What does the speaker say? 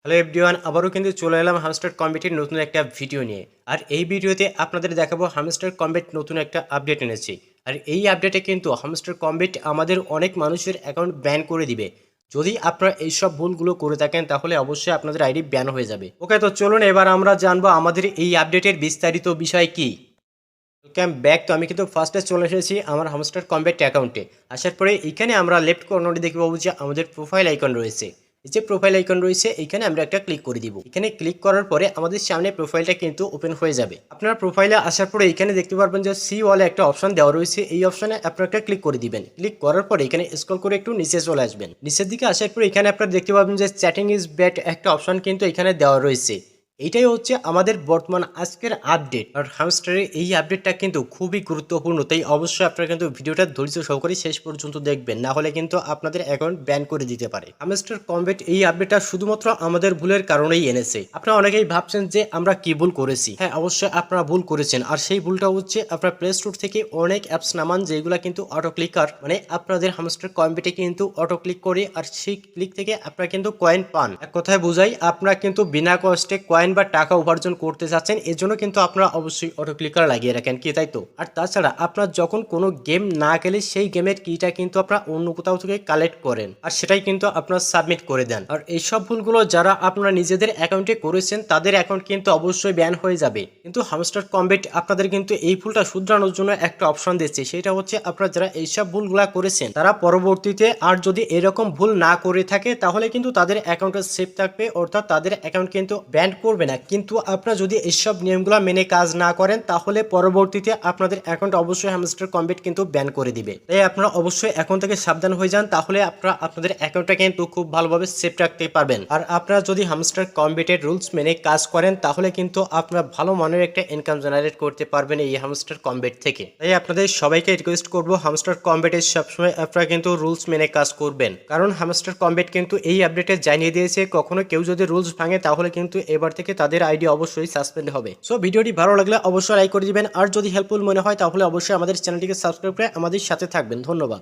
Hello everyone, আবারও কিন্তু চলে এলাম হামস্টার কম্বেটের নতুন একটা ভিডিও নিয়ে। আর এই ভিডিওতে আপনাদের দেখাবো হামস্টার কম্বেট নতুন একটা আপডেট এনেছে। আর এই আপডেটে কিন্তু হামস্টার কম্বেট আমাদের অনেক মানুষের অ্যাকাউন্ট ব্যান করে দিবে। যদি আপনারা এইসব ভুলগুলো করে থাকেন তাহলে অবশ্যই আপনাদের আইডি ব্যান হয়ে যাবে। ওকে, তো চলুন এবার আমরা জানবো আমাদের এই আপডেটের বিস্তারিত বিষয় কি। Welcome back. তো আমি কিন্তু ফার্স্টে চলে এসেছি আমার হামস্টার কম্বেট অ্যাকাউন্টে। আসার পরে এখানে আমরা লেফট কর্নারে দেখতে পাবো যে আমাদের প্রোফাইল আইকন রয়েছে। এই যে প্রোফাইল আইকন রয়েছে এখানে আমরা একটা ক্লিক করে দিব। এখানে ক্লিক করার পরে আমাদের সামনে প্রোফাইলটা কিন্তু ওপেন হয়ে যাবে। আপনার প্রোফাইলে আসার পরে এখানে দেখতে পারবেন যে সি ওয়ালে একটা অপশন দেওয়া রয়েছে। এই অপশনে আপনারা একটা ক্লিক করে দিবেন। ক্লিক করার পরে এখানে স্ক্রল করে একটু নিচে চলে আসবেন। নিচের দিকে আসার পরে এখানে আপনারা দেখতে পাবেন যে চ্যাটিং ইজ ব্যাড একটা অপশন কিন্তু এখানে দেওয়া রয়েছে। এইটাই হচ্ছে আমাদের বর্তমান আজকের আপডেট। আর হামস্টারের এই আপডেটটা কিন্তু খুবই গুরুত্বপূর্ণ, তাই অবশ্যই আপনারা কিন্তু ভিডিওটা ধৈর্য সহকারে শেষ পর্যন্ত দেখবেন, না হলে কিন্তু আপনাদের অ্যাকাউন্ট ব্যান করে দিতে পারে। হামস্টার কম্বেট এই আপডেটটা শুধুমাত্র আমাদের ভুলের কারণেই এনেছে। আপনারা অনেকেই ভাবছেন যে আমরা কি ভুল করেছি। হ্যাঁ, অবশ্যই আপনারা ভুল করেছেন। আর সেই ভুলটা হচ্ছে আপনারা প্লে স্টোর থেকে অনেক অ্যাপস নামান যেগুলো কিন্তু অটো ক্লিকার, মানে আপনাদের হামস্টার কম্বেটে কিন্তু অটো ক্লিক করে আর সেই ক্লিক থেকে আপনারা কিন্তু কয়েন পান। এক কথায় বোঝাই, আপনারা কিন্তু বিনা কষ্টে কয়েন বা টাকা উপার্জন করতে চাচ্ছেন, এর জন্য কিন্তু আপনারা অবশ্যই অটো ক্লিকার লাগিয়ে রাখেন, কি তাই তো? আর তাছাড়া আপনারা যখন কোনো গেম না খেলে সেই গেমের কিটা কিন্তু আপনারা অন্য কোথাও থেকে কালেক্ট করেন আর সেটাই কিন্তু আপনারা সাবমিট করে দেন। আর এইসব ভুলগুলো যারা আপনারা নিজেদের অ্যাকাউন্টে করেছেন তাদের অ্যাকাউন্ট কিন্তু অবশ্যই ব্যান হয়ে যাবে। কিন্তু হামস্টার কম্বেট আপনাদের কিন্তু এই ভুলটা শুধরানোর জন্য একটা অপশন দিচ্ছে। সেটা হচ্ছে আপনারা যারা এইসব ভুলগুলা করেছেন তারা পরবর্তীতে আর যদি এরকম ভুল না করে থাকে তাহলে কিন্তু তাদের অ্যাকাউন্টটা সেফ থাকবে, অর্থাৎ তাদের অ্যাকাউন্ট কিন্তু ব্যান করবে না। কিন্তু আপনারা যদি এইসব নিয়মগুলো মেনে কাজ না করেন তাহলে পরবর্তীতে আপনাদের অ্যাকাউন্ট অবশ্যই হামস্টার কম্বেট কিন্তু ব্যান করে দিবে। তাই আপনারা অবশ্যই এখন থেকে সাবধান হয়ে যান, তাহলে আপনারা আপনাদের অ্যাকাউন্টটা কিন্তু খুব ভালোভাবে সেফ রাখতে পারবেন। আর আপনারা যদি হামস্টার কম্বেটের রুলস মেনে কাজ করেন তাহলে কিন্তু আপনারা ভালো মানের একটা ইনকাম জেনারেট করতে পারবেন এই হামস্টার কম্বেট থেকে। তাই আপনাদের সবাইকে রিকোয়েস্ট করবো হামস্টার কম্বেটের সবসময় আপনারা কিন্তু রুলস মেনে কাজ করবেন, কারণ হামস্টার কম্বেট কিন্তু এই আপডেটে জানিয়ে দিয়েছে কখনো কেউ যদি রুলস ভাঙে তাহলে কিন্তু এবার থেকে তাদের আইডি অবশ্যই সাসপেন্ড হবে। সো ভিডিওটি ভালো লাগলে অবশ্যই লাইক করে দিবেন, আর যদি হেল্পফুল মনে হয় তাহলে অবশ্যই আমাদের চ্যানেলটিকে সাবস্ক্রাইব করে আমাদের সাথে থাকবেন। ধন্যবাদ।